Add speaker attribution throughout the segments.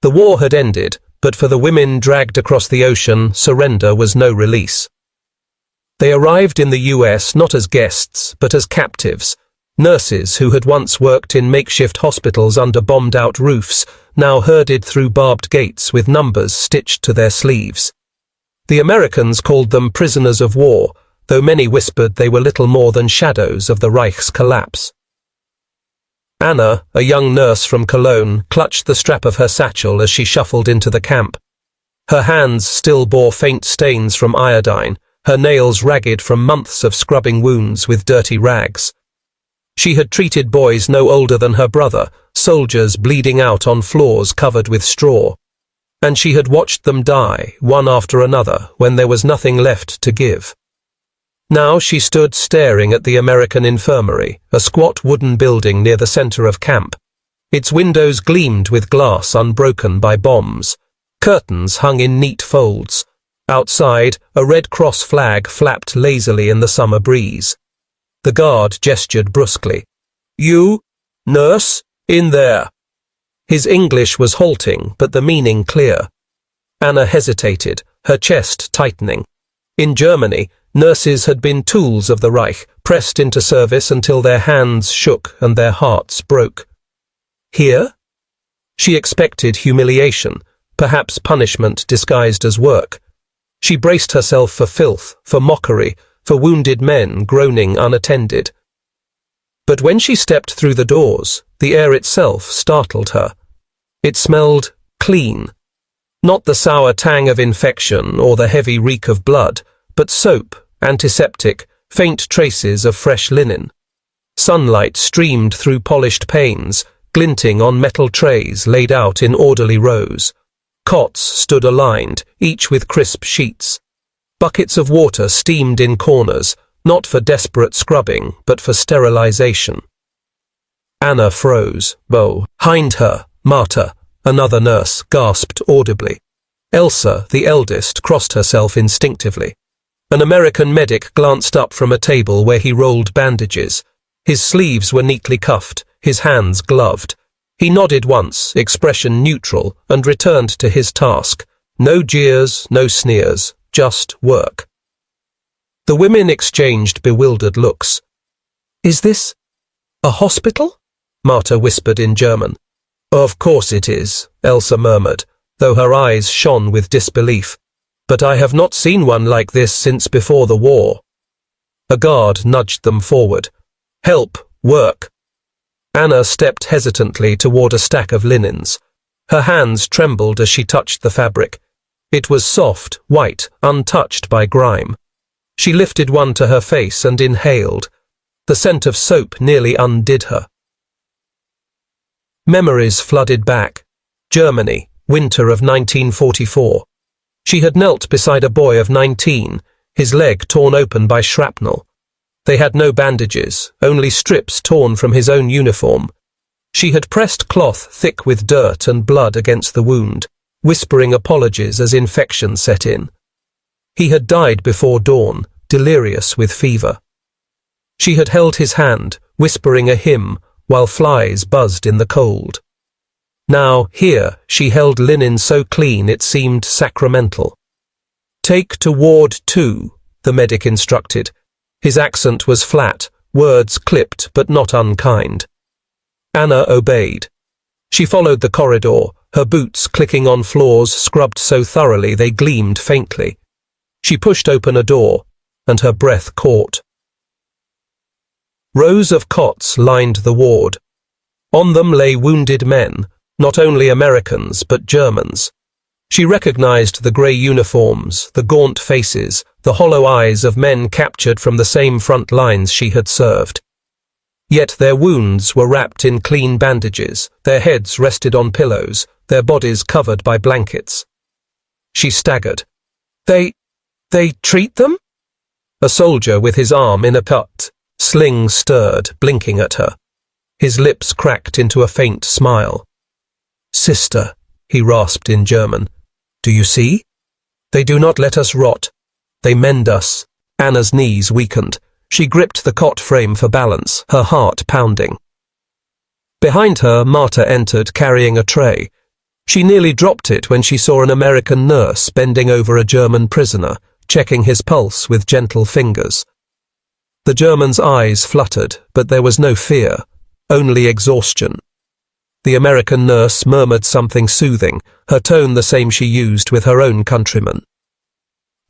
Speaker 1: The war had ended, but for the women dragged across the ocean, surrender was no release. They arrived in the US not as guests, but as captives. Nurses who had once worked in makeshift hospitals under bombed-out roofs now herded through barbed gates with numbers stitched to their sleeves. The Americans called them prisoners of war, though many whispered they were little more than shadows of the Reich's collapse. Anna, a young nurse from Cologne, clutched the strap of her satchel as she shuffled into the camp. Her hands still bore faint stains from iodine, her nails ragged from months of scrubbing wounds with dirty rags. She had treated boys no older than her brother, soldiers bleeding out on floors covered with straw. And she had watched them die, one after another, when there was nothing left to give. Now she stood staring at the American infirmary, a squat wooden building near the center of camp. Its windows gleamed with glass unbroken by bombs. Curtains hung in neat folds. Outside, a Red Cross flag flapped lazily in the summer breeze. The guard gestured brusquely. "You, nurse, in there." His English was halting, but the meaning clear. Anna hesitated, her chest tightening. In Germany, nurses had been tools of the Reich, pressed into service until their hands shook and their hearts broke. Here? She expected humiliation, perhaps punishment disguised as work. She braced herself for filth, for mockery, for wounded men groaning unattended. But when she stepped through the doors, the air itself startled her. It smelled clean. Not the sour tang of infection or the heavy reek of blood, but soap, antiseptic, faint traces of fresh linen. Sunlight streamed through polished panes, glinting on metal trays laid out in orderly rows. Cots stood aligned, each with crisp sheets. Buckets of water steamed in corners, not for desperate scrubbing, but for sterilization. Anna froze. Behind her, Marta, another nurse, gasped audibly. Elsa, the eldest, crossed herself instinctively. An American medic glanced up from a table where he rolled bandages. His sleeves were neatly cuffed, his hands gloved. He nodded once, expression neutral, and returned to his task. No jeers, no sneers, just work. The women exchanged bewildered looks. "Is this a hospital?" Marta whispered in German. "Of course it is," Elsa murmured, though her eyes shone with disbelief. "But I have not seen one like this since before the war." A guard nudged them forward. "Help, work." Anna stepped hesitantly toward a stack of linens. Her hands trembled as she touched the fabric. It was soft, white, untouched by grime. She lifted one to her face and inhaled. The scent of soap nearly undid her. Memories flooded back. Germany, winter of 1944. She had knelt beside a boy of 19, his leg torn open by shrapnel. They had no bandages, only strips torn from his own uniform. She had pressed cloth thick with dirt and blood against the wound, whispering apologies as infection set in. He had died before dawn, delirious with fever. She had held his hand, whispering a hymn, while flies buzzed in the cold. Now, here, she held linen so clean it seemed sacramental. "Take to Ward 2, the medic instructed. His accent was flat, words clipped but not unkind. Anna obeyed. She followed the corridor, her boots clicking on floors scrubbed so thoroughly they gleamed faintly. She pushed open a door, and her breath caught. Rows of cots lined the ward. On them lay wounded men, not only Americans but Germans. She recognized the grey uniforms, the gaunt faces, the hollow eyes of men captured from the same front lines she had served. Yet their wounds were wrapped in clean bandages, their heads rested on pillows, their bodies covered by blankets. She staggered. They treat them?" A soldier with his arm in a cut, sling stirred, blinking at her. His lips cracked into a faint smile. "Sister," he rasped in German. "Do you see? They do not let us rot. They mend us." Anna's knees weakened. She gripped the cot frame for balance, her heart pounding. Behind her, Marta entered carrying a tray. She nearly dropped it when she saw an American nurse bending over a German prisoner, checking his pulse with gentle fingers. The German's eyes fluttered, but there was no fear, only exhaustion. The American nurse murmured something soothing, her tone the same she used with her own countrymen.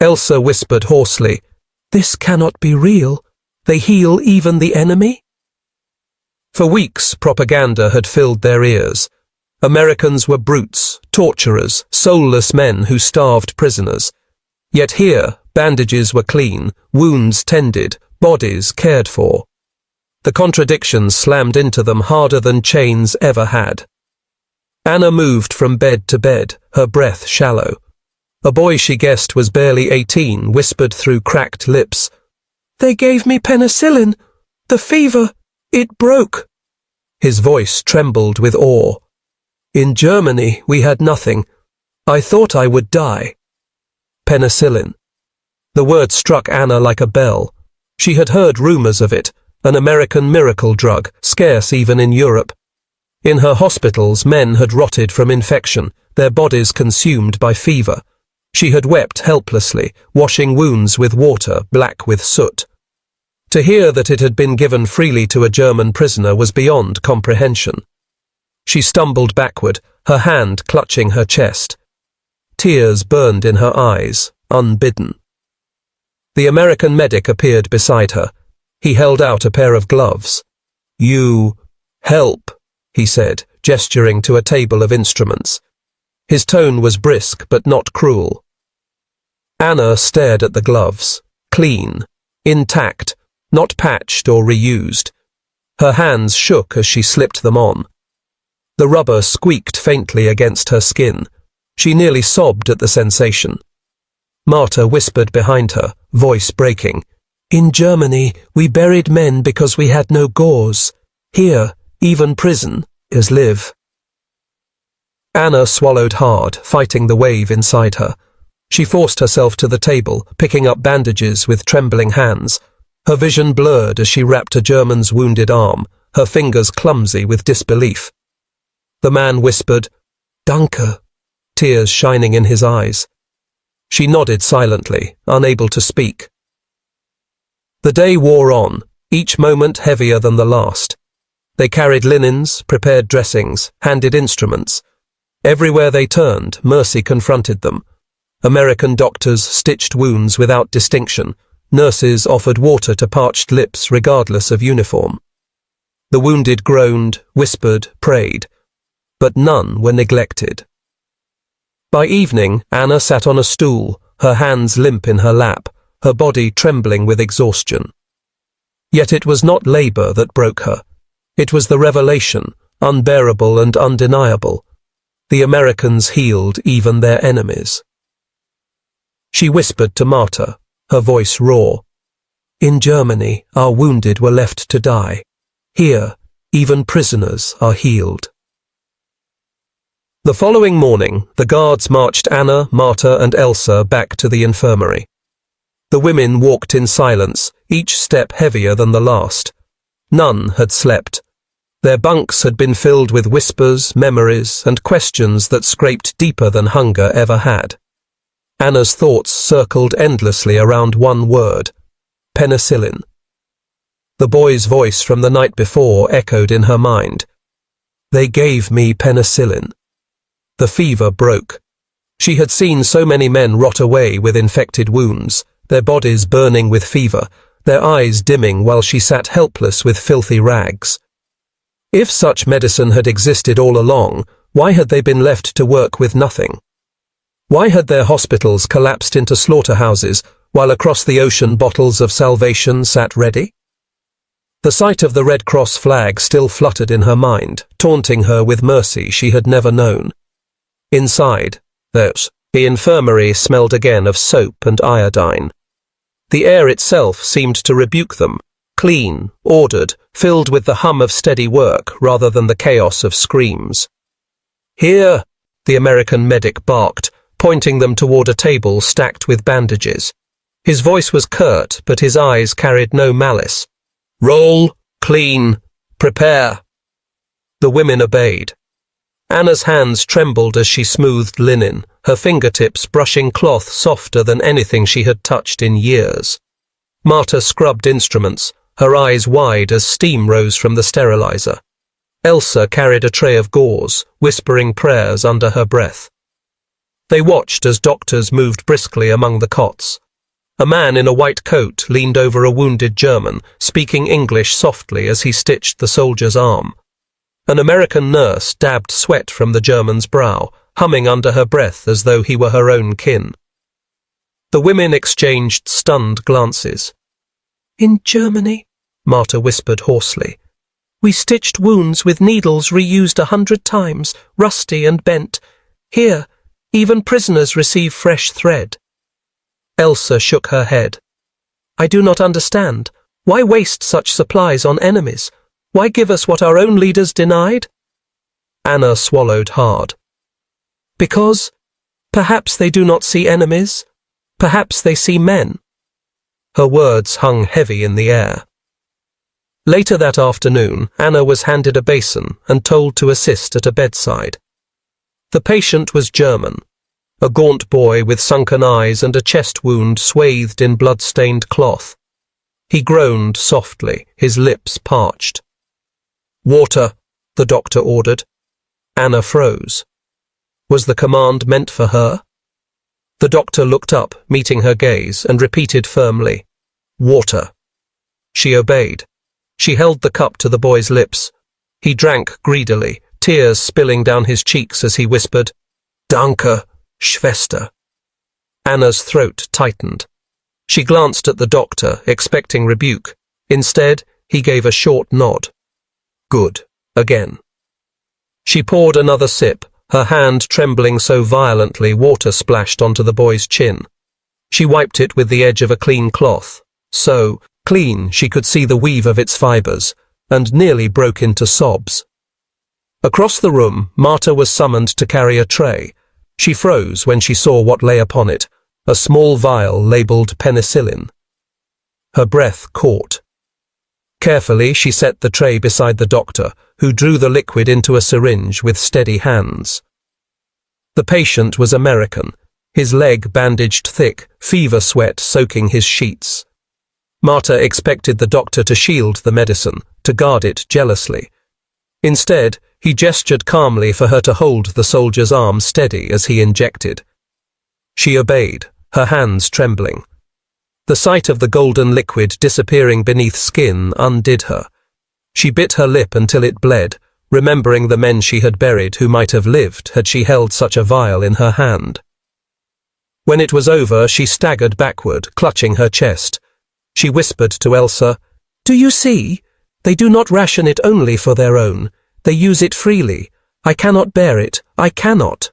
Speaker 1: Elsa whispered hoarsely, "This cannot be real. They heal even the enemy?" For weeks, propaganda had filled their ears. Americans were brutes, torturers, soulless men who starved prisoners. Yet here, bandages were clean, wounds tended, bodies cared for. The contradictions slammed into them harder than chains ever had. Anna moved from bed to bed, her breath shallow. A boy she guessed was barely 18 whispered through cracked lips, "They gave me penicillin. The fever, it broke." His voice trembled with awe. "In Germany, we had nothing. I thought I would die." Penicillin. The word struck Anna like a bell. She had heard rumors of it, an American miracle drug, scarce even in Europe. In her hospitals, men had rotted from infection, their bodies consumed by fever. She had wept helplessly, washing wounds with water black with soot. To hear that it had been given freely to a German prisoner was beyond comprehension. She stumbled backward, her hand clutching her chest. Tears burned in her eyes, unbidden. The American medic appeared beside her. He held out a pair of gloves. "You help," he said, gesturing to a table of instruments. His tone was brisk but not cruel. Anna stared at the gloves, clean, intact, not patched or reused. Her hands shook as she slipped them on. The rubber squeaked faintly against her skin. She nearly sobbed at the sensation. Marta whispered behind her, voice breaking, "In Germany, we buried men because we had no gauze. Here, even prison is live." Anna swallowed hard, fighting the wave inside her. She forced herself to the table, picking up bandages with trembling hands. Her vision blurred as she wrapped a German's wounded arm, her fingers clumsy with disbelief. The man whispered, "Danke," tears shining in his eyes. She nodded silently, unable to speak. The day wore on, each moment heavier than the last. They carried linens, prepared dressings, handed instruments. Everywhere they turned, mercy confronted them. American doctors stitched wounds without distinction. Nurses offered water to parched lips regardless of uniform. The wounded groaned, whispered, prayed. But none were neglected. By evening, Anna sat on a stool, her hands limp in her lap, her body trembling with exhaustion. Yet it was not labor that broke her. It was the revelation, unbearable and undeniable. The Americans healed even their enemies. She whispered to Marta, her voice raw. "In Germany, our wounded were left to die. Here, even prisoners are healed." The following morning, the guards marched Anna, Marta, and Elsa back to the infirmary. The women walked in silence, each step heavier than the last. None had slept. Their bunks had been filled with whispers, memories, and questions that scraped deeper than hunger ever had. Anna's thoughts circled endlessly around one word: penicillin. The boy's voice from the night before echoed in her mind. "They gave me penicillin." The fever broke. She had seen so many men rot away with infected wounds, their bodies burning with fever, their eyes dimming while she sat helpless with filthy rags. If such medicine had existed all along, why had they been left to work with nothing? Why had their hospitals collapsed into slaughterhouses, while across the ocean bottles of salvation sat ready? The sight of the Red Cross flag still fluttered in her mind, taunting her with mercy she had never known. Inside, the infirmary smelled again of soap and iodine. The air itself seemed to rebuke them, clean, ordered, filled with the hum of steady work rather than the chaos of screams. "Here," the American medic barked, pointing them toward a table stacked with bandages. His voice was curt, but his eyes carried no malice. "Roll, clean, prepare." The women obeyed. Anna's hands trembled as she smoothed linen, her fingertips brushing cloth softer than anything she had touched in years. Marta scrubbed instruments, her eyes wide as steam rose from the sterilizer. Elsa carried a tray of gauze, whispering prayers under her breath. They watched as doctors moved briskly among the cots. A man in a white coat leaned over a wounded German, speaking English softly as he stitched the soldier's arm. An American nurse dabbed sweat from the German's brow, humming under her breath as though he were her own kin. The women exchanged stunned glances. "In Germany," Marta whispered hoarsely, "we stitched wounds with needles reused 100 times, rusty and bent. Here, even prisoners receive fresh thread." Elsa shook her head. "I do not understand. Why waste such supplies on enemies? Why give us what our own leaders denied?" Anna swallowed hard. "Because perhaps they do not see enemies. Perhaps they see men." Her words hung heavy in the air. Later that afternoon, Anna was handed a basin and told to assist at a bedside. The patient was German, a gaunt boy with sunken eyes and a chest wound swathed in blood-stained cloth. He groaned softly, his lips parched. "Water," the doctor ordered. Anna froze. Was the command meant for her? The doctor looked up, meeting her gaze, and repeated firmly, "Water." She obeyed. She held the cup to the boy's lips. He drank greedily, tears spilling down his cheeks as he whispered, "Danke, Schwester." Anna's throat tightened. She glanced at the doctor, expecting rebuke. Instead, he gave a short nod. "Good, again." She poured another sip, her hand trembling so violently water splashed onto the boy's chin. She wiped it with the edge of a clean cloth, so clean she could see the weave of its fibers, and nearly broke into sobs. Across the room, Marta was summoned to carry a tray. She froze when she saw what lay upon it, a small vial labelled penicillin. Her breath caught. Carefully, she set the tray beside the doctor, who drew the liquid into a syringe with steady hands. The patient was American, his leg bandaged thick, fever sweat soaking his sheets. Marta expected the doctor to shield the medicine, to guard it jealously. Instead, he gestured calmly for her to hold the soldier's arm steady as he injected. She obeyed, her hands trembling. The sight of the golden liquid disappearing beneath skin undid her. She bit her lip until it bled, remembering the men she had buried who might have lived had she held such a vial in her hand. When it was over, she staggered backward, clutching her chest. She whispered to Elsa, "Do you see? They do not ration it only for their own. They use it freely. I cannot bear it. I cannot."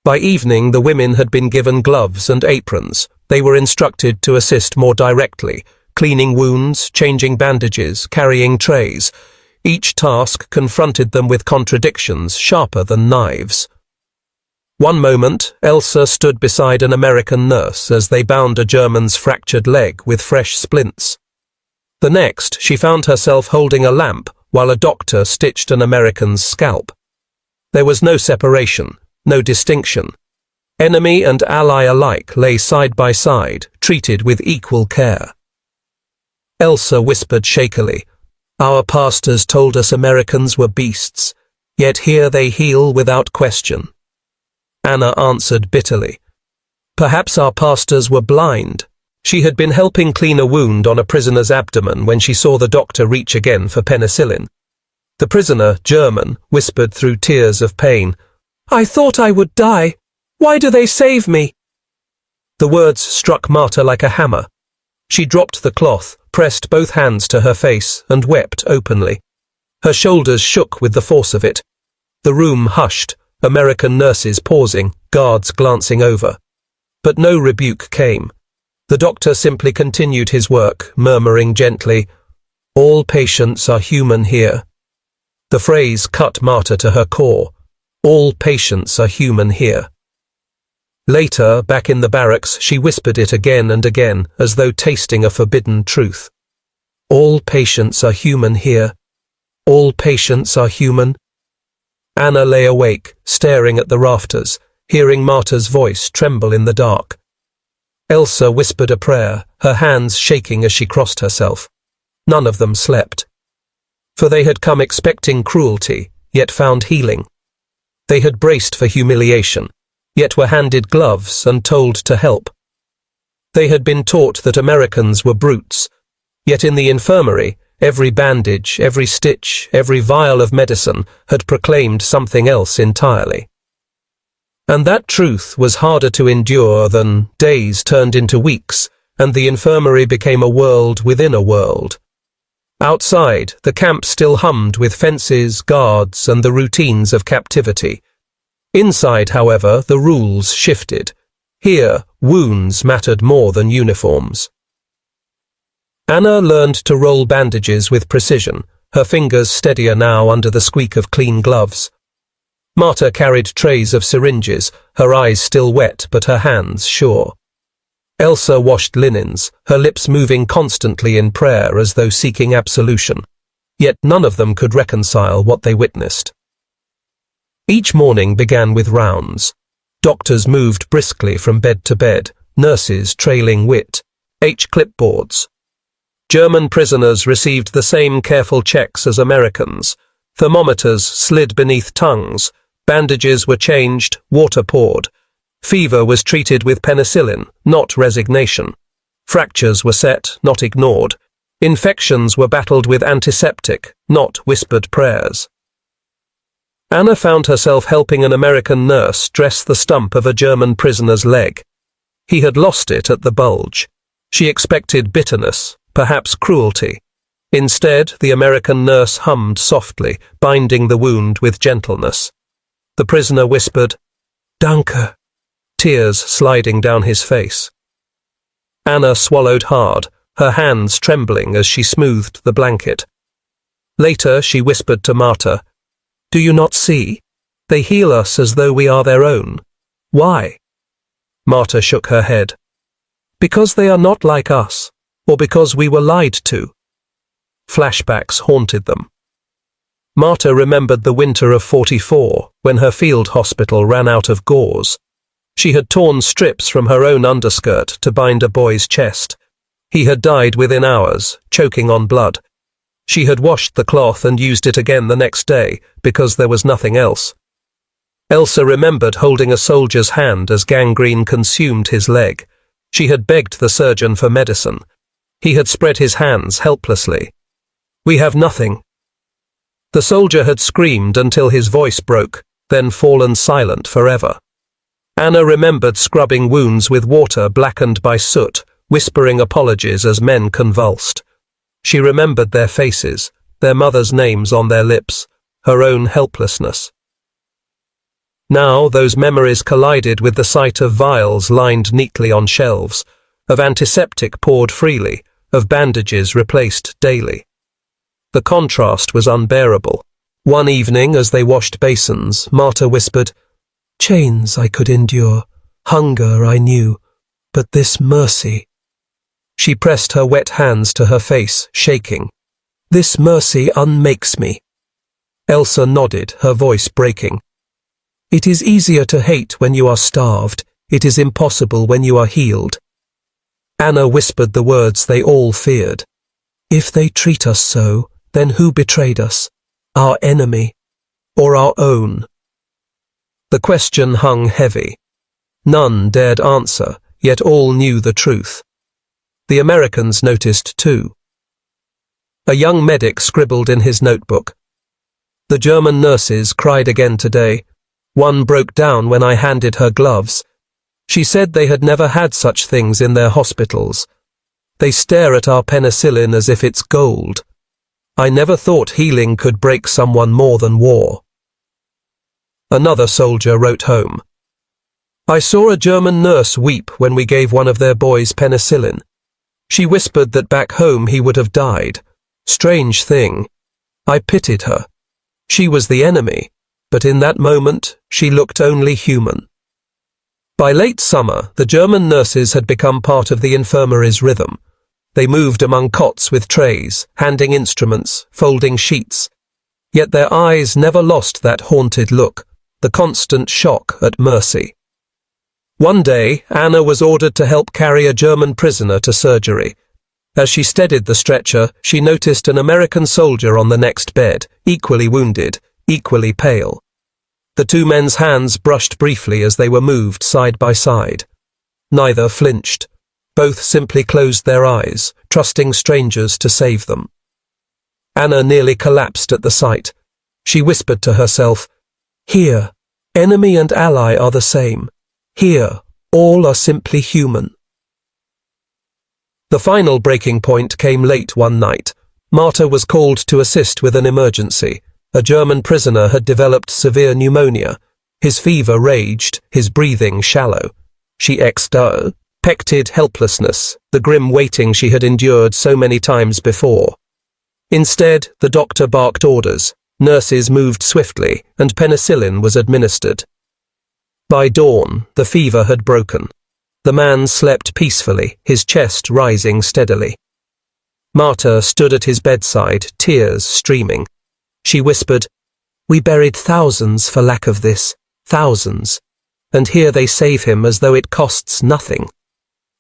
Speaker 1: By evening, the women had been given gloves and aprons. They were instructed to assist more directly, cleaning wounds, changing bandages, carrying trays. Each task confronted them with contradictions sharper than knives. One moment, Elsa stood beside an American nurse as they bound a German's fractured leg with fresh splints. The next, she found herself holding a lamp while a doctor stitched an American's scalp. There was no separation, no distinction. Enemy and ally alike lay side by side, treated with equal care. Elsa whispered shakily, "Our pastors told us Americans were beasts, yet here they heal without question." Anna answered bitterly, "Perhaps our pastors were blind." She had been helping clean a wound on a prisoner's abdomen when she saw the doctor reach again for penicillin. The prisoner, German, whispered through tears of pain, "I thought I would die. Why do they save me?" The words struck Marta like a hammer. She dropped the cloth, pressed both hands to her face, and wept openly. Her shoulders shook with the force of it. The room hushed, American nurses pausing, guards glancing over. But no rebuke came. The doctor simply continued his work, murmuring gently, "All patients are human here." The phrase cut Marta to her core. All patients are human here. Later, back in the barracks, she whispered it again and again, as though tasting a forbidden truth. All patients are human here. All patients are human. Anna lay awake, staring at the rafters, hearing Marta's voice tremble in the dark. Elsa whispered a prayer, her hands shaking as she crossed herself. None of them slept. For they had come expecting cruelty, yet found healing. They had braced for humiliation, yet were handed gloves and told to help. They had been taught that Americans were brutes, yet in the infirmary, every bandage, every stitch, every vial of medicine had proclaimed something else entirely. And that truth was harder to endure than days turned into weeks, and the infirmary became a world within a world. Outside, the camp still hummed with fences, guards, and the routines of captivity. Inside, however, the rules shifted. Here, wounds mattered more than uniforms. Anna learned to roll bandages with precision, her fingers steadier now under the squeak of clean gloves. Marta carried trays of syringes, her eyes still wet but her hands sure. Elsa washed linens, her lips moving constantly in prayer as though seeking absolution. Yet none of them could reconcile what they witnessed. Each morning began with rounds. Doctors moved briskly from bed to bed, nurses trailing WWII clipboards. German prisoners received the same careful checks as Americans. Thermometers slid beneath tongues, bandages were changed, water poured. Fever was treated with penicillin, not resignation. Fractures were set, not ignored. Infections were battled with antiseptic, not whispered prayers. Anna found herself helping an American nurse dress the stump of a German prisoner's leg. He had lost it at the bulge. She expected bitterness, perhaps cruelty. Instead, the American nurse hummed softly, binding the wound with gentleness. The prisoner whispered, "Danke," tears sliding down his face. Anna swallowed hard, her hands trembling as she smoothed the blanket. Later, she whispered to Marta, "Do you not see? They heal us as though we are their own. Why?" Marta shook her head. "Because they are not like us, or because we were lied to." Flashbacks haunted them. Marta remembered the winter of '44, when her field hospital ran out of gauze. She had torn strips from her own underskirt to bind a boy's chest. He had died within hours, choking on blood. She had washed the cloth and used it again the next day, because there was nothing else. Elsa remembered holding a soldier's hand as gangrene consumed his leg. She had begged the surgeon for medicine. He had spread his hands helplessly. "We have nothing." The soldier had screamed until his voice broke, then fallen silent forever. Anna remembered scrubbing wounds with water blackened by soot, whispering apologies as men convulsed. She remembered their faces, their mothers' names on their lips, her own helplessness. Now those memories collided with the sight of vials lined neatly on shelves, of antiseptic poured freely, of bandages replaced daily. The contrast was unbearable. One evening, as they washed basins, Marta whispered, "Chains I could endure, hunger I knew, but this mercy." She pressed her wet hands to her face, shaking. "This mercy unmakes me." Elsa nodded, her voice breaking. "It is easier to hate when you are starved. It is impossible when you are healed." Anna whispered the words they all feared. "If they treat us so, then who betrayed us? Our enemy, or our own?" The question hung heavy. None dared answer, yet all knew the truth. The Americans noticed too. A young medic scribbled in his notebook, "The German nurses cried again today. One broke down when I handed her gloves. She said they had never had such things in their hospitals. They stare at our penicillin as if it's gold. I never thought healing could break someone more than war." Another soldier wrote home, "I saw a German nurse weep when we gave one of their boys penicillin. She whispered that back home he would have died. Strange thing. I pitied her. She was the enemy, but in that moment she looked only human." By late summer, the German nurses had become part of the infirmary's rhythm. They moved among cots with trays, handing instruments, folding sheets. Yet their eyes never lost that haunted look, the constant shock at mercy. One day, Anna was ordered to help carry a German prisoner to surgery. As she steadied the stretcher, she noticed an American soldier on the next bed, equally wounded, equally pale. The two men's hands brushed briefly as they were moved side by side. Neither flinched. Both simply closed their eyes, trusting strangers to save them. Anna nearly collapsed at the sight. She whispered to herself, "Here, enemy and ally are the same. Here, all are simply human." The final breaking point came late one night. Marta was called to assist with an emergency. A German prisoner had developed severe pneumonia. His fever raged, his breathing shallow. She expected helplessness, the grim waiting she had endured so many times before. Instead, the doctor barked orders, nurses moved swiftly, and penicillin was administered. By dawn, the fever had broken. The man slept peacefully, his chest rising steadily. Marta stood at his bedside, tears streaming. She whispered, "We buried thousands for lack of this, thousands. And here they save him as though it costs nothing."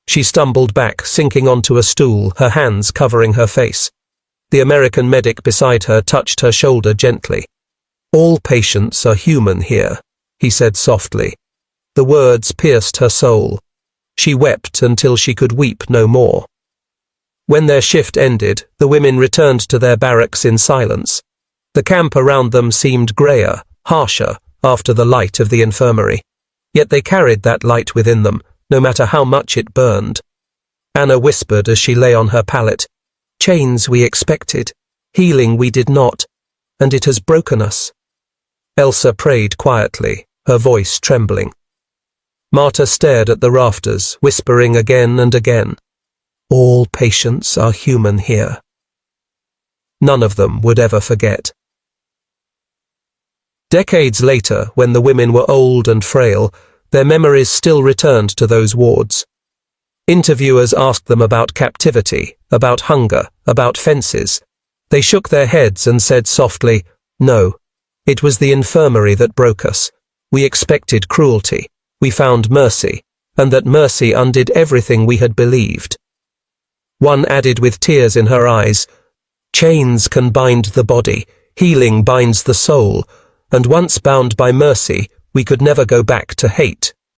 Speaker 1: She stumbled back, sinking onto a stool, her hands covering her face. The American medic beside her touched her shoulder gently. "All patients are human here," he said softly. The words pierced her soul. She wept until she could weep no more. When their shift ended, the women returned to their barracks in silence. The camp around them seemed greyer, harsher, after the light of the infirmary. Yet they carried that light within them, no matter how much it burned. Anna whispered as she lay on her pallet, "Chains we expected, healing we did not, and it has broken us." Elsa prayed quietly, her voice trembling. Marta stared at the rafters, whispering again and again, "All patients are human here." None of them would ever forget. Decades later, when the women were old and frail, their memories still returned to those wards. Interviewers asked them about captivity, about hunger, about fences. They shook their heads and said softly, "No, it was the infirmary that broke us. We expected cruelty. We found mercy, and that mercy undid everything we had believed." One added with tears in her eyes, "Chains can bind the body, healing binds the soul, and once bound by mercy, we could never go back to hate